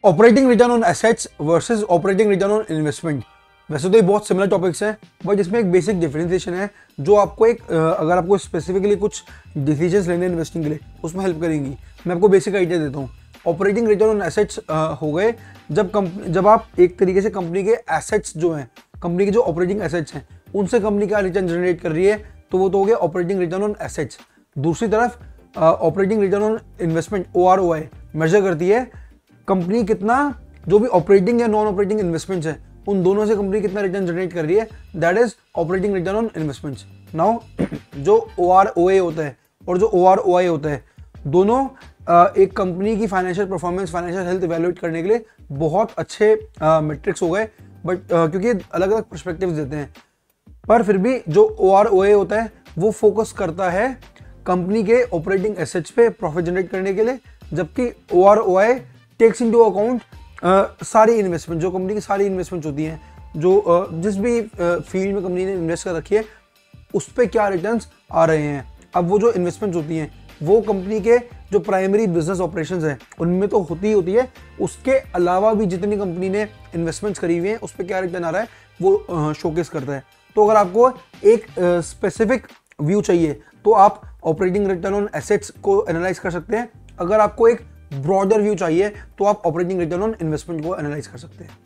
Operating return on assets versus operating return on investment. वैसे तो ये बहुत सिमिलर टॉपिक्स हैं, बट इसमें एक बेसिक डिफरेंशिएशन है जो आपको अगर आपको स्पेसिफिकली कुछ डिसीजंस लेने इन्वेस्टिंग के लिए उसमें हेल्प करेंगी। मैं आपको बेसिक आइडिया देता हूँ। ऑपरेटिंग रिटर्न ऑन एसेट्स हो गए जब आप एक तरीके से कंपनी के एसेट्स जो हैं, कंपनी के जो ऑपरेटिंग एसेट्स हैं, उनसे कंपनी क्या रिटर्न जनरेट कर रही है, तो वो तो हो गया ऑपरेटिंग रिटर्न ऑन एसेट्स। दूसरी तरफ operating return on investment OROI measure करती है कंपनी कितना, जो भी ऑपरेटिंग या नॉन ऑपरेटिंग इन्वेस्टमेंट्स हैं उन दोनों से कंपनी कितना रिटर्न जनरेट कर रही है, that is operating return on investments. Now जो OROA होता है और जो OROI होता है, दोनों एक कंपनी की financial performance, financial health evaluate करने के लिए बहुत अच्छे मेट्रिक्स हो गए, बट क्योंकि अलग अलग पर्सपेक्टिव्स देते हैं। पर फिर भी जो OROA होता है वो फोकस करता है कंपनी के ऑपरेटिंग एसेट्स पे प्रॉफिट जनरेट करने के लिए, जबकि OROI टेक्स इनटू अकाउंट सारी इन्वेस्टमेंट, जो कंपनी की सारी इन्वेस्टमेंट होती हैं, जो जिस भी फील्ड में कंपनी ने इन्वेस्ट कर रखी है उस पर क्या रिटर्न्स आ रहे हैं। अब वो जो इन्वेस्टमेंट्स होती हैं वो कंपनी के जो प्राइमरी बिजनेस ऑपरेशंस हैं उनमें तो होती ही होती है, उसके अलावा भी जितनी कंपनी ने इन्वेस्टमेंट्स करी हुई हैं उस पर क्या रिटर्न आ रहा है वो शोकेस करता है। तो अगर आपको एक स्पेसिफिक व्यू चाहिए तो आप ऑपरेटिंग रिटर्न ऑन एसेट्स को एनालाइज कर सकते हैं। अगर आपको एक ब्रॉडर व्यू चाहिए तो आप ऑपरेटिंग रिटर्न ऑन इन्वेस्टमेंट को एनालाइज कर सकते हैं।